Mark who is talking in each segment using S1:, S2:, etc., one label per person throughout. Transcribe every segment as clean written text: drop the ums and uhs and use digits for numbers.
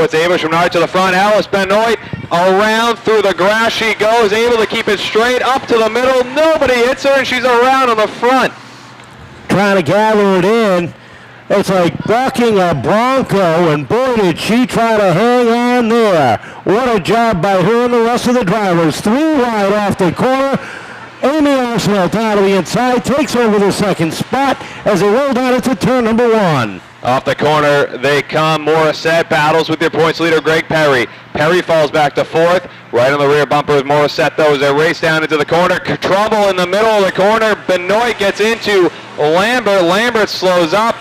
S1: It's Ava Schminnard to the front. Alice Benoit around through the grass she goes, able to keep it straight up to the middle. Nobody hits her, and she's around on the front.
S2: Trying to gather it in. It's like bucking a bronco, and boy, did she try to hang on there. What a job by her and the rest of the drivers. 3 wide off the corner. Amy Arsenal down to the inside, takes over the second spot as they roll down into turn number 1.
S1: Off the corner they come. Morissette battles with their points leader, Greg Perry. Perry falls back to 4th. Right on the rear bumper is Morissette, though, as they race down into the corner. Trouble in the middle of the corner. Benoit gets into Lambert. Lambert slows up.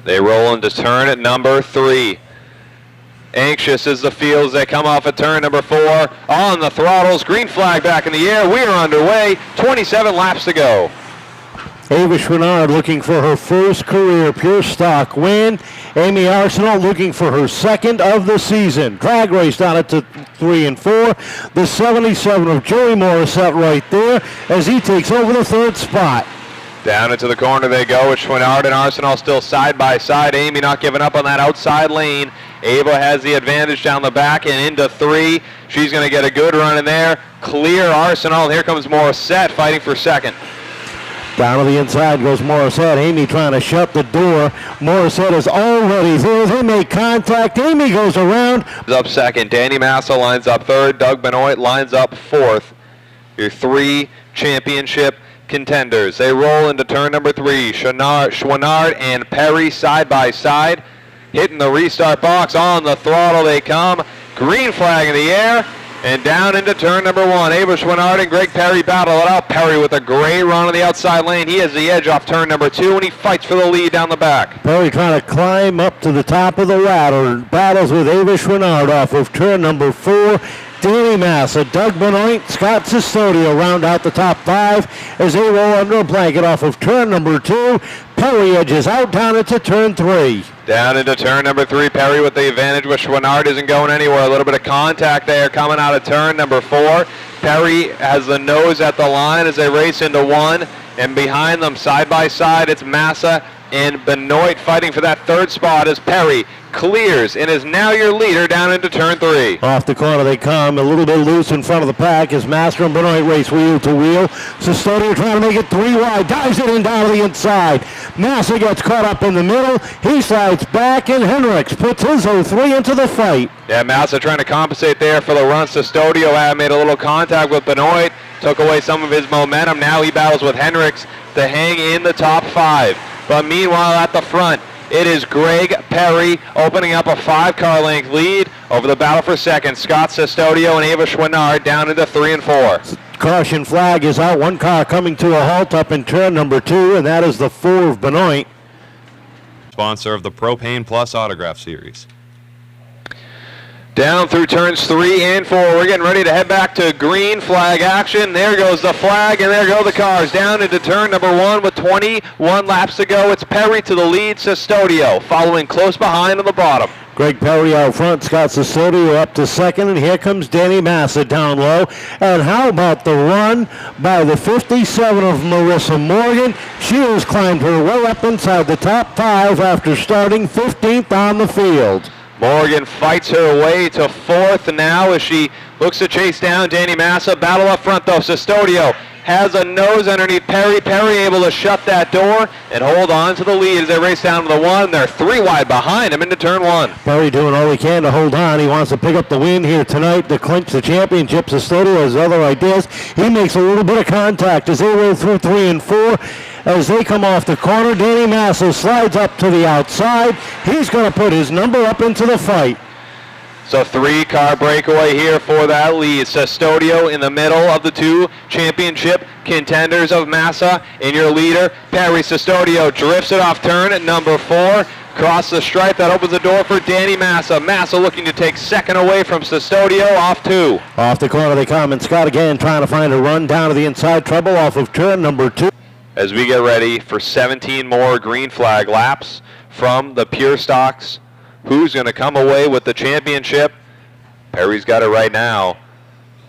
S1: They roll into turn at number 3. Anxious is the field as they come off at turn number 4. On the throttles, green flag back in the air. We are underway. 27 laps to go.
S2: Ava Schminnard looking for her first career pure stock win. Amy Arsenal looking for her second of the season. Drag race down it to 3 and 4. The 77 of Joey Morissette right there as he takes over the 3rd spot.
S1: Down into the corner they go with Schminnard and Arsenal still side by side. Amy not giving up on that outside lane. Ava has the advantage down the back and into 3. She's going to get a good run in there. Clear Arsenal. Here comes Morissette fighting for second.
S2: Down to the inside goes Morissette. Amy trying to shut the door. Morissette is already there. They make contact. Amy goes around.
S1: Up second. Danny Massa lines up 3rd. Doug Benoit lines up 4th. Your 3 championship contenders. They roll into turn number 3. Schminnard and Perry side by side. Hitting the restart box. On the throttle they come. Green flag in the air. And down into turn number 1. Ava Schminnard and Greg Perry battle it out. Perry with a great run on the outside lane. He has the edge off turn number 2, and he fights for the lead down the back.
S2: Perry trying to climb up to the top of the ladder. Battles with Ava Schminnard off of turn number 4. Danny Massa, Doug Benoit, Scott Sestodio round out the top 5 as they roll under a blanket off of turn number 2. Perry edges out down into turn 3.
S1: Down into turn number 3, Perry with the advantage, but Schminnard isn't going anywhere. A little bit of contact there coming out of turn number 4. Perry has the nose at the line as they race into 1, and behind them side by side it's Massa and Benoit fighting for that 3rd spot as Perry clears and is now your leader down into turn 3.
S2: Off the corner they come, a little bit loose in front of the pack as Master and Benoit race wheel to wheel. Sestodio trying to make it 3 wide, dives it in down to the inside. Massa gets caught up in the middle, he slides back, and Hendricks puts his 03 into the fight.
S1: Yeah, Massa trying to compensate there for the run. Sestodio had made a little contact with Benoit, took away some of his momentum. Now he battles with Hendricks to hang in the top 5. But meanwhile at the front, it is Greg Perry opening up a 5-car length lead over the battle for second. Scott Sestodio and Ava Schminnard down into 3 and 4.
S2: Caution flag is out. 1 car coming to a halt up in turn number 2, and that is the 4 of Benoit.
S3: Sponsor of the Propane Plus Autograph Series.
S1: Down through turns 3 and 4. We're getting ready to head back to green flag action. There goes the flag, and there go the cars. Down into turn number 1 with 21 laps to go. It's Perry to the lead, Sestodio following close behind on the bottom.
S2: Greg Perry out front, Scott Sestodio up to 2nd, and here comes Danny Massa down low. And how about the run by the 57 of Marissa Morgan? She has climbed her way up inside the top 5 after starting 15th on the field.
S1: Morgan fights her way to 4th now as she looks to chase down Danny Massa. Battle up front though. Sestodio has a nose underneath Perry. Perry able to shut that door and hold on to the lead as they race down to the 1. They're 3 wide behind him into turn 1.
S2: Perry doing all he can to hold on. He wants to pick up the win here tonight to clinch the championship. Sestodio has other ideas. He makes a little bit of contact as they roll through 3 and 4. As they come off the corner, Danny Massa slides up to the outside. He's going to put his number up into the fight.
S1: So 3-car breakaway here for that lead. Sestodio in the middle of the 2 championship contenders of Massa. In your leader, Perry. Sestodio drifts it off turn at number 4. Across the stripe, that opens the door for Danny Massa. Massa looking to take 2nd away from Sestodio off 2.
S2: Off the corner they come, and Scott again trying to find a run down to the inside. Trouble off of turn number 2.
S1: As we get ready for 17 more green flag laps from the Pure Stocks. Who's going to come away with the championship? Perry's got it right now,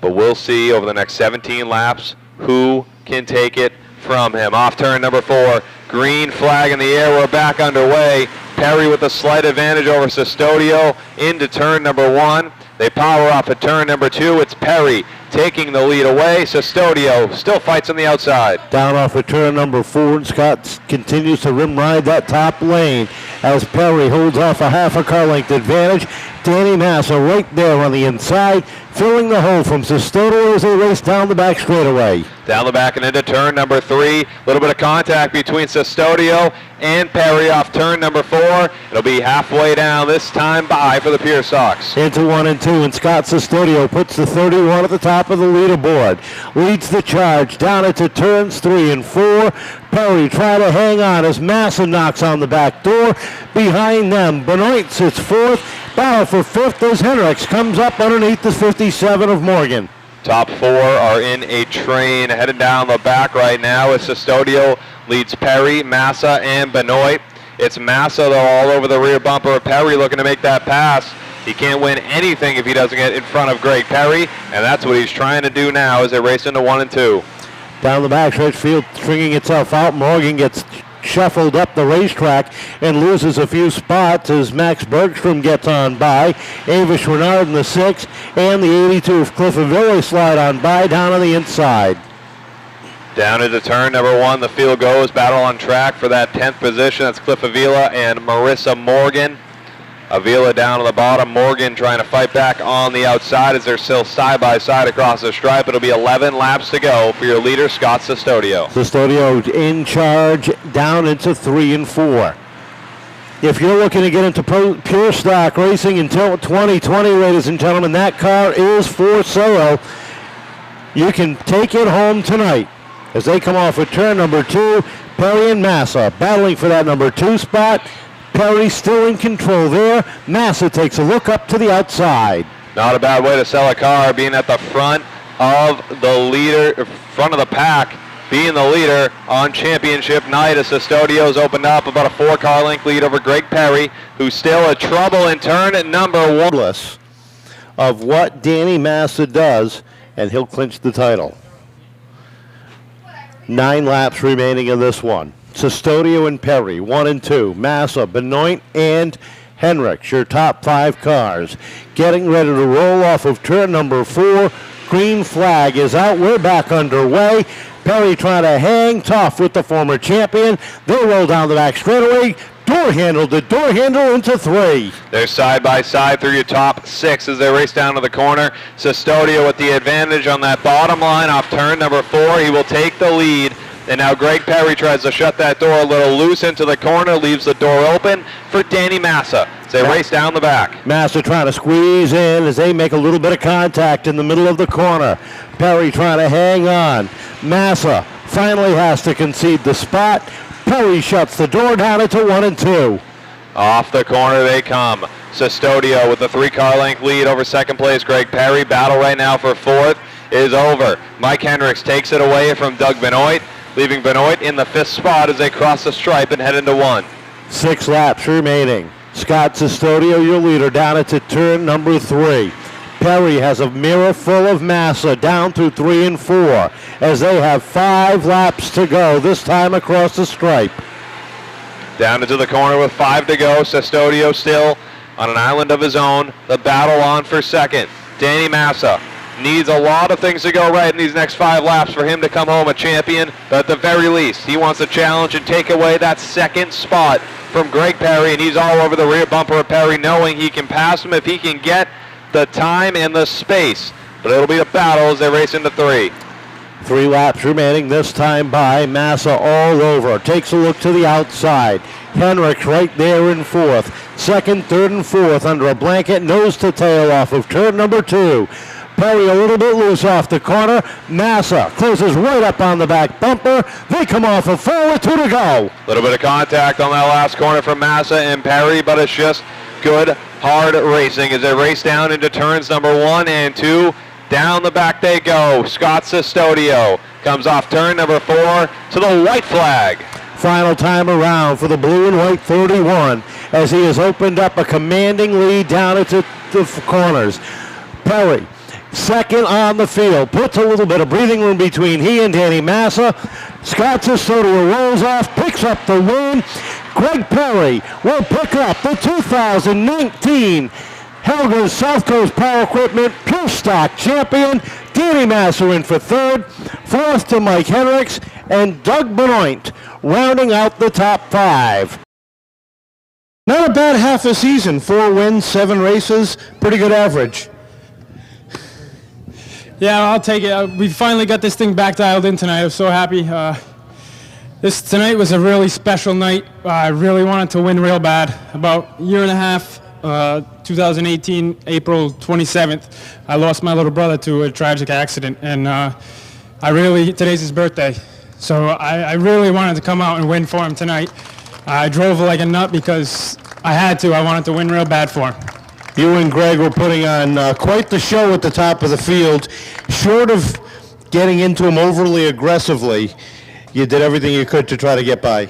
S1: but we'll see over the next 17 laps who can take it from him. Off turn number 4, green flag in the air. We're back underway. Perry with a slight advantage over Sestodio into turn number 1. They power off at turn number 2. It's Perry taking the lead away. Sestodio still fights on the outside.
S2: Down off of turn number 4, and Scott continues to rim ride that top lane as Perry holds off a half a car length advantage. Danny Massa right there on the inside, filling the hole from Sestodio as they race down the back straightaway.
S1: Down the back and into turn number 3. A little bit of contact between Sestodio and Perry off turn number 4. It'll be halfway down, this time by for the Pierce Sox.
S2: Into 1 and 2, and Scott Sestodio puts the 31 at the top of the leaderboard. Leads the charge down into turns 3 and 4. Perry trying to hang on as Massa knocks on the back door. Behind them, Benoit sits 4th. Battle for 5th as Hendricks comes up underneath the 57 of Morgan.
S1: Top 4 are in a train headed down the back right now as Sestodio leads Perry, Massa, and Benoit. It's Massa, though, all over the rear bumper of Perry looking to make that pass. He can't win anything if he doesn't get in front of Greg Perry, and that's what he's trying to do now as they race into 1 and 2.
S2: Down the back stretch, field stringing itself out. Morgan gets shuffled up the racetrack and loses a few spots as Max Bergstrom gets on by. Avish Renard in the 6 and the 82 of Cliff Avila slide on by down on the inside.
S1: Down into turn number 1, the field goes. Battle on track for that 10th position. That's Cliff Avila and Marissa Morgan. Avila down on the bottom. Morgan trying to fight back on the outside as they're still side by side across the stripe. It'll be 11 laps to go for your leader, Scott Sestodio.
S2: Sestodio in charge down into 3 and 4. If you're looking to get into pure stock racing until 2020, ladies and gentlemen, that car is for sale. You can take it home tonight as they come off of turn number 2. Perry and Massa battling for that number 2 spot. Perry still in control there. Massa takes a look up to the outside.
S1: Not a bad way to sell a car, being at the front of the leader, front of the pack, being the leader on championship night as Sestodio's opened up about a 4-car length lead over Greg Perry, who's still in trouble in turn at number 1.
S2: Of what Danny Massa does, and he'll clinch the title. 9 laps remaining in this one. Sestodio and Perry, 1 and 2. Massa, Benoit, and Henricks, your top 5 cars. Getting ready to roll off of turn number 4. Green flag is out. We're back underway. Perry trying to hang tough with the former champion. They roll down the back straightaway. Door handle to door handle into 3.
S1: They're side by side through your top 6 as they race down to the corner. Sestodio with the advantage on that bottom line off turn number 4. He will take the lead. And now Greg Perry tries to shut that door a little loose into the corner, leaves the door open for Danny Massa as they race down the back.
S2: Massa trying to squeeze in as they make a little bit of contact in the middle of the corner. Perry trying to hang on. Massa finally has to concede the spot. Perry shuts the door down into 1 and 2.
S1: Off the corner they come. Sestodio with the 3-car length lead over second place Greg Perry. Battle right now for 4th is over. Mike Hendricks takes it away from Doug Benoit, leaving Benoit in the 5th spot as they cross the stripe and head into 1.
S2: 6 laps remaining. Scott Sestodio, your leader, down into turn number 3. Perry has a mirror full of Massa down through 3 and 4 as they have 5 laps to go, this time across the stripe.
S1: Down into the corner with 5 to go. Sestodio still on an island of his own. The battle on for second. Danny Massa needs a lot of things to go right in these next 5 laps for him to come home a champion, but at the very least, he wants to challenge and take away that 2nd spot from Greg Perry, and he's all over the rear bumper of Perry, knowing he can pass him if he can get the time and the space. But it'll be a battle as they race into 3.
S2: 3 laps remaining, this time by Massa all over. Takes a look to the outside. Henricks right there in 4th. 2nd, 3rd, and 4th under a blanket, nose to tail off of turn number 2. Perry a little bit loose off the corner. Massa closes right up on the back bumper. They come off of 4 with 2 to go.
S1: A little bit of contact on that last corner from Massa and Perry, but it's just good, hard racing as they race down into turns number 1 and 2. Down the back they go. Scott Sestodio comes off turn number 4 to the white flag.
S2: Final time around for the blue and white 31 as he has opened up a commanding lead down into the corners. Perry, 2nd on the field, puts a little bit of breathing room between he and Danny Massa. Scott Sestodio rolls off, picks up the win. Greg Perry will pick up the 2019 Helga's South Coast Power Equipment Pure Stock Champion. Danny Masser in for third. Fourth to Mike Henricks and Doug Benoit rounding out the top 5. Not a bad half a season. 4 wins, 7 races. Pretty good average.
S4: Yeah, I'll take it. We finally got this thing back dialed in tonight. I was so happy. Tonight was a really special night. I really wanted to win real bad. About a year and a half, 2018, April 27th, I lost my little brother to a tragic accident, and today's his birthday. So I really wanted to come out and win for him tonight. I drove like a nut because I had to. I wanted to win real bad for him.
S2: You and Greg were putting on quite the show at the top of the field. Short of getting into him overly aggressively, you did everything you could to try to get by.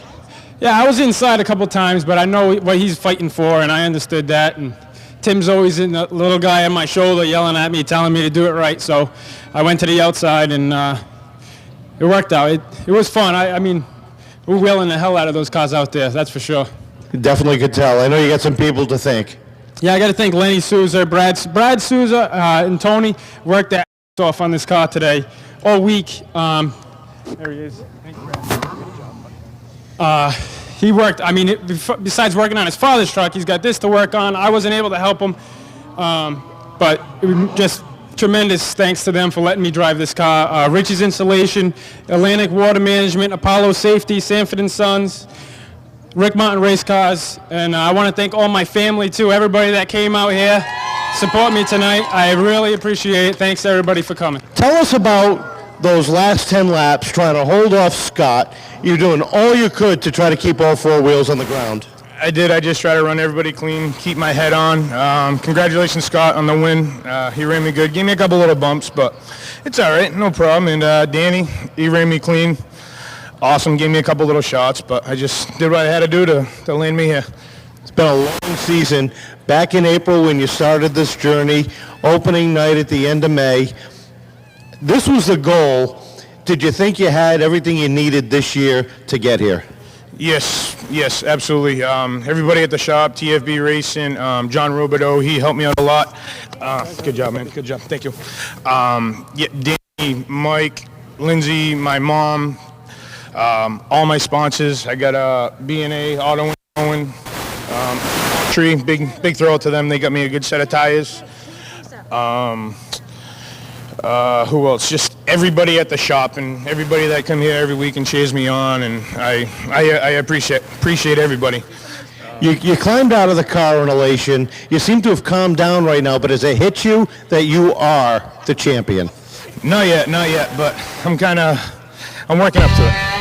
S4: Yeah, I was inside a couple times, but I know what he's fighting for, and I understood that. And Tim's always in the little guy on my shoulder yelling at me, telling me to do it right. So I went to the outside, and it worked out. It was fun. I mean, we're wheeling the hell out of those cars out there, that's for sure.
S2: Definitely could tell. I know you got some people to thank.
S4: Yeah, I got to thank Lenny Souza, Brad Souza, and Tony worked their ass off on this car today all week. There he is. Thank you, Brad. He worked. I mean, besides working on his father's truck, he's got this to work on. I wasn't able to help him, but it was just tremendous thanks to them for letting me drive this car. Richie's Insulation, Atlantic Water Management, Apollo Safety, Sanford & Sons, Rick Mountain Race Cars, and I want to thank all my family too, everybody that came out here, support me tonight. I really appreciate it. Thanks to everybody for coming.
S2: Tell us about those last 10 laps trying to hold off Scott. You're doing all you could to try to keep all 4 wheels on the ground.
S5: I did. I just try to run everybody clean, keep my head on. Congratulations, Scott, on the win. He ran me good. Gave me a couple little bumps, but it's all right. No problem. And Danny, he ran me clean. Awesome. Gave me a couple little shots, but I just did what I had to do to land me here.
S2: It's been a long season. Back in April when you started this journey, opening night at the end of May, this was the goal. Did you think you had everything you needed this year to get here?
S5: Yes, absolutely. Everybody at the shop, TFB Racing, John Robideau, he helped me out a lot. Good job, man. Good job. Thank you. Danny, Mike, Lindsay, my mom, all my sponsors. I got B&A, Auto and Tree. Big throw out to them. They got me a good set of tires. Who else? Just everybody at the shop and everybody that come here every week and cheers me on, and I appreciate everybody.
S2: You climbed out of the car in elation. You seem to have calmed down right now, but has it hit you that you are the champion?
S5: Not yet, but I'm working up to it.